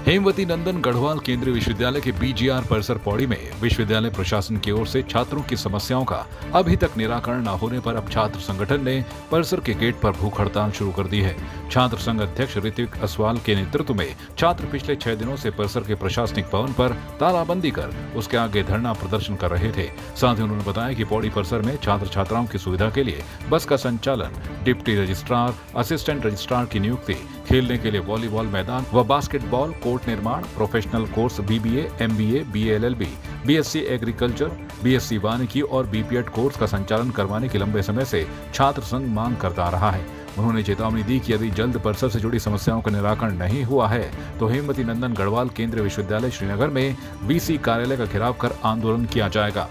हेमवती नंदन गढ़वाल केंद्रीय विश्वविद्यालय के बीजीआर परिसर पौड़ी में विश्वविद्यालय प्रशासन की ओर से छात्रों की समस्याओं का अभी तक निराकरण न होने पर अब छात्र संगठन ने परिसर के गेट पर भूख हड़ताल शुरू कर दी है। छात्र संघ अध्यक्ष ऋतिक असवाल के नेतृत्व में छात्र पिछले 6 दिनों से परिसर के प्रशासनिक भवन पर तालाबंदी कर उसके आगे धरना प्रदर्शन कर रहे थे। साथ ही उन्होंने बताया कि पौड़ी परिसर में छात्र छात्राओं की सुविधा के लिए बस का संचालन, डिप्टी रजिस्ट्रार, असिस्टेंट रजिस्ट्रार की नियुक्ति, खेलने के लिए वॉलीबॉल मैदान व बास्केटबॉल कोर्ट निर्माण, professional course BBA, MBA, BLLB, BSc agriculture, BSc वानिकी और बीपीएड कोर्स का संचालन करवाने की लंबे समय से छात्र संघ मांग करता रहा है। उन्होंने चेतावनी दी कि यदि जल्द परिसर से जुड़ी समस्याओं का निराकरण नहीं हुआ है तो हेमवती नंदन गढ़वाल केंद्रीय विश्वविद्यालय श्रीनगर में वीसी कार्यालय का घेराव कर आंदोलन किया जाएगा।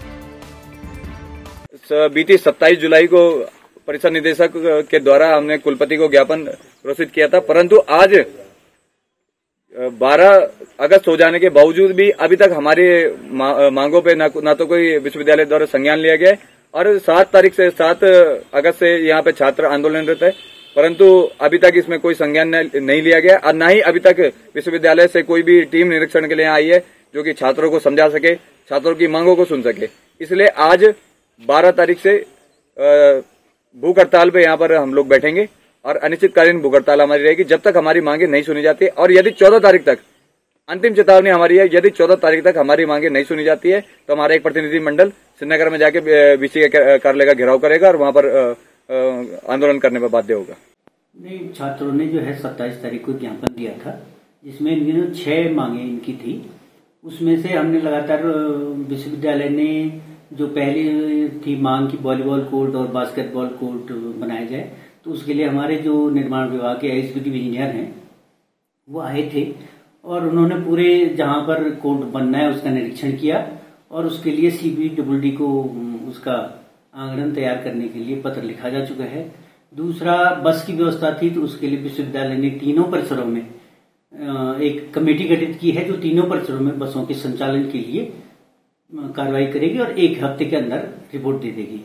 बीती 27 जुलाई को परिसर निदेशक के द्वारा हमने कुलपति को ज्ञापन प्रेषित किया था, परंतु आज 12 अगस्त हो जाने के बावजूद भी अभी तक हमारी मांगों पे ना तो कोई विश्वविद्यालय द्वारा संज्ञान लिया गया है और 7 अगस्त से यहाँ पे छात्र आंदोलनरत है, परंतु अभी तक इसमें कोई संज्ञान नहीं लिया गया और न ही अभी तक विश्वविद्यालय से कोई भी टीम निरीक्षण के लिए आई है जो कि छात्रों को समझा सके, छात्रों की मांगों को सुन सके। इसलिए आज 12 तारीख से भूख हड़ताल पे यहाँ पर हम लोग बैठेंगे और अनिश्चितकालीन भूख हड़ताल हमारी रहेगी जब तक हमारी मांगे नहीं सुनी जाती। और यदि 14 तारीख तक, अंतिम चेतावनी हमारी है, यदि 14 तारीख तक हमारी मांगे नहीं सुनी जाती है तो हमारा एक प्रतिनिधि मंडल श्रीनगर में जाके बीसी के कार्यालय का घेराव करेगा और वहां पर आंदोलन करने पर बाध्य होगा। नहीं, छात्रों ने जो है 27 तारीख को ज्ञापन दिया था जिसमें इनकी 6 मांगे इनकी थी। उसमें से हमने लगातार विश्वविद्यालय ने जो पहली थी मांग की वॉलीबॉल कोर्ट और बास्केटबॉल कोर्ट बनाया जाए, तो उसके लिए हमारे जो निर्माण विभाग के एग्जीक्यूटिव इंजीनियर हैं वो आए थे और उन्होंने पूरे जहां पर कोर्ट बनना है उसका निरीक्षण किया और उसके लिए सीबीडब्ल्यूडी को उसका आंकड़न तैयार करने के लिए पत्र लिखा जा चुका है। दूसरा, बस की व्यवस्था थी तो उसके लिए विश्वविद्यालय ने तीनों परिसरों में एक कमेटी गठित की है जो तीनों परिसरों में बसों के संचालन के लिए कार्रवाई करेगी और 1 हफ्ते के अंदर रिपोर्ट दे देगी।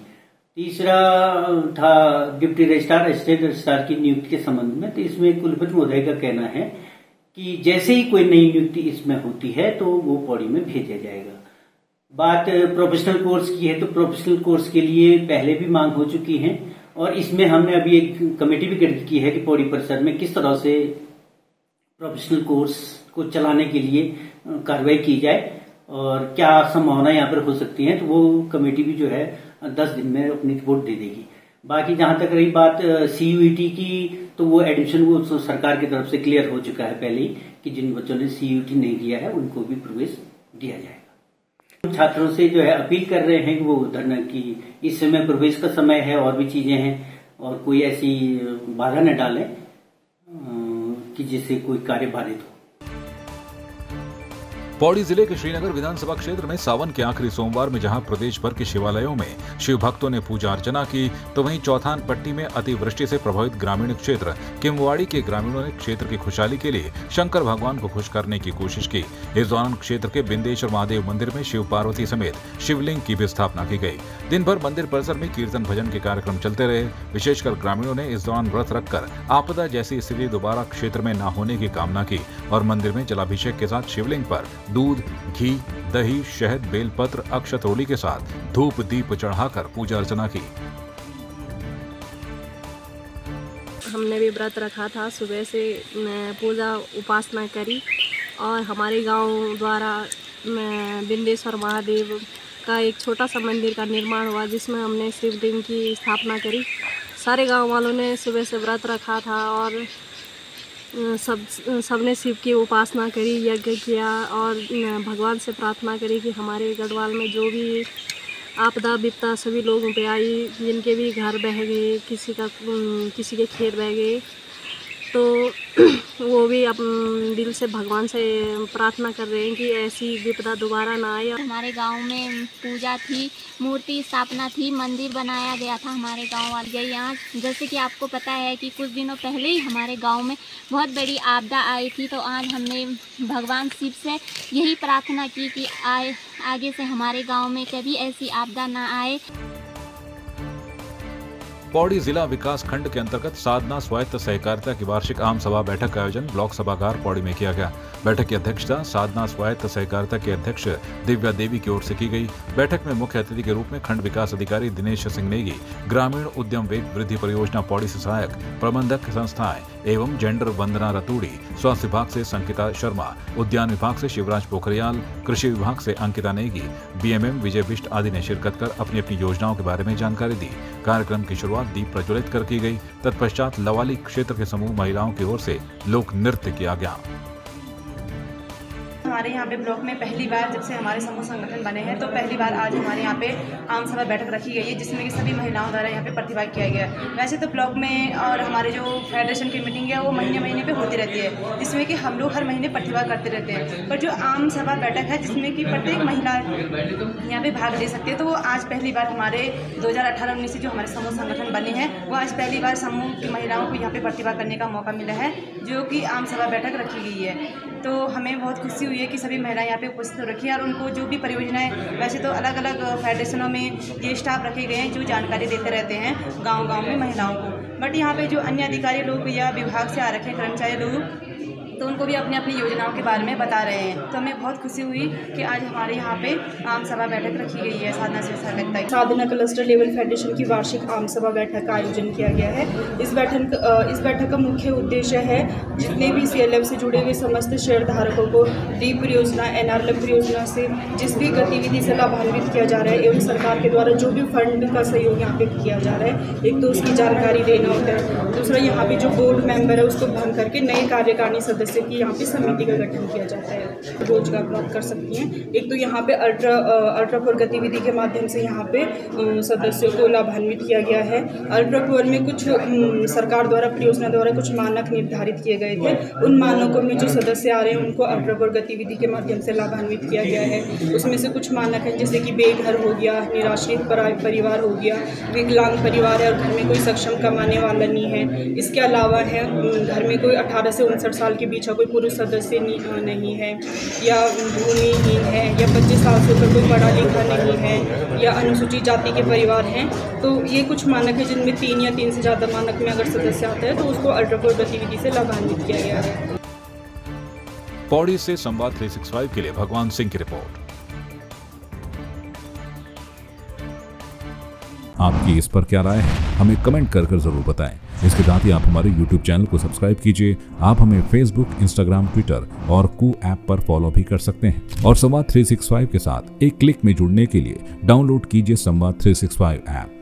तीसरा था डिप्टी रजिस्ट्रार, असिस्टेंट रजिस्ट्रार की नियुक्ति के संबंध में, तो इसमें कुलपति महोदय का कहना है कि जैसे ही कोई नई नियुक्ति इसमें होती है तो वो पौड़ी में भेजा जाएगा। बात प्रोफेशनल कोर्स की है तो प्रोफेशनल कोर्स के लिए पहले भी मांग हो चुकी है और इसमें हमने अभी एक कमेटी भी गठित की है कि पौड़ी परिसर में किस तरह से प्रोफेशनल कोर्स को चलाने के लिए कार्रवाई की जाए और क्या संभावना यहाँ पर हो सकती है, तो वो कमेटी भी जो है 10 दिन में अपनी रिपोर्ट दे देगी। बाकी जहां तक रही बात सीयूईटी की, तो वो एडमिशन वो सरकार की तरफ से क्लियर हो चुका है पहले ही कि जिन बच्चों ने सीयूईटी नहीं दिया है उनको भी प्रवेश दिया जाएगा। छात्रों से जो है अपील कर रहे हैं कि वो धरना की इस समय प्रवेश का समय है और भी चीजें हैं और कोई ऐसी बाधा न डालें कि जिससे कोई कार्य बाधित हो। पौड़ी जिले के श्रीनगर विधानसभा क्षेत्र में सावन के आखिरी सोमवार में जहां प्रदेश भर के शिवालयों में शिव भक्तों ने पूजा अर्चना की, तो वहीं चौथान पट्टी में अतिवृष्टि से प्रभावित ग्रामीण क्षेत्र किमवाड़ी के ग्रामीणों ने क्षेत्र की खुशहाली के लिए शंकर भगवान को खुश करने की कोशिश की। इस दौरान क्षेत्र के बिंदेश्वर महादेव मंदिर में शिव पार्वती समेत शिवलिंग की भी स्थापना की गई। दिन भर मंदिर परिसर में कीर्तन भजन के कार्यक्रम चलते रहे। विशेषकर ग्रामीणों ने इस दौरान व्रत रखकर आपदा जैसी स्थिति दोबारा क्षेत्र में न होने की कामना की और मंदिर में जलाभिषेक के साथ शिवलिंग पर दूध, घी, दही, शहद, बेलपत्र, अक्षत रोली के साथ धूप दीप चढ़ाकर पूजा अर्चना की। हमने भी व्रत रखा था, सुबह से पूजा उपासना करी और हमारे गांव द्वारा बिंदेश्वर महादेव का एक छोटा सा मंदिर का निर्माण हुआ जिसमें हमने शिवलिंग की स्थापना करी। सारे गांव वालों ने सुबह से व्रत रखा था और सबने शिव की उपासना करी, यज्ञ किया और भगवान से प्रार्थना करी कि हमारे गढ़वाल में जो भी आपदा विपदा सभी लोगों पे आई, जिनके भी घर बह गए, किसी के खेत बह गए, तो वो भी अपने दिल से भगवान से प्रार्थना कर रहे हैं कि ऐसी विपदा दोबारा ना आए। हमारे गांव में पूजा थी, मूर्ति स्थापना थी, मंदिर बनाया गया था हमारे गांव वाले यहाँ। जैसे कि आपको पता है कि कुछ दिनों पहले ही हमारे गांव में बहुत बड़ी आपदा आई थी, तो आज हमने भगवान शिव से यही प्रार्थना की कि आगे से हमारे गाँव में कभी ऐसी आपदा ना आए। पौड़ी जिला विकास खंड के अंतर्गत साधना स्वायत्त सहकारिता की वार्षिक आम सभा बैठक का आयोजन ब्लॉक सभागार पौड़ी में किया गया। बैठक की अध्यक्षता साधना स्वायत्त सहकारिता के अध्यक्ष दिव्या देवी की ओर से की गई। बैठक में मुख्य अतिथि के रूप में खंड विकास अधिकारी दिनेश सिंह नेगी, ग्रामीण उद्यम वेग वृद्धि परियोजना पौड़ी से सहायक प्रबंधक संस्थाएं एवं जेंडर वंदना रतूड़ी, स्वास्थ्य विभाग से संकिता शर्मा, उद्यान विभाग से शिवराज पोखरियाल, कृषि विभाग से अंकिता नेगी, बीएमएम विजय बिष्ट आदि ने शिरकत कर अपनी अपनी योजनाओं के बारे में जानकारी दी। कार्यक्रम की शुरुआत दीप प्रज्वलित कर की गई। तत्पश्चात लवाली क्षेत्र के समूह महिलाओं की ओर से लोक नृत्य किया गया। हमारे यहाँ पे ब्लॉक में पहली बार जब से हमारे समूह संगठन बने हैं तो पहली बार आज हमारे यहाँ पे आम सभा बैठक रखी गई है, जिसमें कि सभी महिलाओं द्वारा यहाँ पे प्रतिभाग किया गया है। वैसे तो ब्लॉक में और हमारे जो फेडरेशन की मीटिंग है वो महीने महीने पे होती रहती है, जिसमें कि हम लोग हर महीने प्रतिभाग करते रहते हैं। पर जो आम सभा बैठक है जिसमें कि प्रत्येक महिला यहाँ पे भाग ले सकती है, तो वो आज पहली बार हमारे 2018-19 से जो हमारे समूह संगठन बने हैं वो आज पहली बार समूह की महिलाओं को यहाँ पे प्रतिभाग करने का मौका मिला है, जो कि आम सभा बैठक रखी गई है। तो हमें बहुत खुशी हुई है कि सभी महिलाएं यहाँ पे उपस्थित हो रखी है और उनको जो भी परियोजनाएं, वैसे तो अलग अलग फेडरेशनों में ये स्टाफ रखे गए हैं जो जानकारी देते रहते हैं गांव-गांव में महिलाओं को, बट यहाँ पे जो अन्य अधिकारी लोग या विभाग से आ रखे हैं कर्मचारी लोग, तो उनको भी अपनी अपनी योजनाओं के बारे में बता रहे हैं। तो हमें बहुत खुशी हुई कि आज हमारे यहाँ पे आम सभा बैठक रखी गई है साधना से सहकारिता। साधना क्लस्टर लेवल फेडरेशन की वार्षिक आम सभा बैठक का आयोजन किया गया है। इस बैठक का मुख्य उद्देश्य है जितने भी CLF से जुड़े हुए समस्त शेयर धारकों को दीप परियोजना, NRLM परियोजना से जिस भी गतिविधि से लाभान्वित किया जा रहा है एवं सरकार के द्वारा जो भी फंड का सहयोग यहाँ पे किया जा रहा है, एक तो उसकी जानकारी देना होता है, दूसरा यहाँ पे जो बोर्ड मेंबर है उसको भंग करके नए कार्यकारिणी सदस्य की यहाँ पे समिति का गठन किया जाता है। रोजगार प्राप्त कर सकती हैं। एक तो यहाँ पे अल्ट्रा पुअर गतिविधि के माध्यम से यहाँ पे सदस्यों को लाभान्वित किया गया है। अल्ट्रा पुअर में कुछ सरकार द्वारा परियोजना द्वारा कुछ मानक निर्धारित किए गए थे, उन मानकों में जो सदस्य आ रहे हैं उनको अल्ट्रा पुअर गतिविधि के माध्यम से लाभान्वित किया गया है। उसमें से कुछ मानक हैं जैसे कि बेघर हो गया, निराश्रित परिवार हो गया, विकलांग परिवार है और घर में कोई सक्षम कमाने वाला नहीं है। इसके अलावा है घर में कोई 18 से 59 साल के बीच कोई पुरुष सदस्य नहीं है, या भूमिहीन है, या 25 साल से ऊपर कोई पढ़ा लिखा नहीं है, या अनुसूचित जाति के परिवार हैं। तो ये कुछ मानक है जिनमें 3 या 3 से ज़्यादा मानक में अगर सदस्य आता है तो उसको अल्ट्रा पुअर गतिविधि से लाभान्वित किया गया है। पौड़ी से संवाद 365 के लिए भगवान सिंह की रिपोर्ट। आपकी इस पर क्या राय है, हमें कमेंट कर जरूर बताएं। इसके साथ ही आप हमारे YouTube चैनल को सब्सक्राइब कीजिए। आप हमें Facebook, Instagram, Twitter और कू ऐप पर फॉलो भी कर सकते हैं। और संवाद 365 के साथ एक क्लिक में जुड़ने के लिए डाउनलोड कीजिए संवाद 365 ऐप।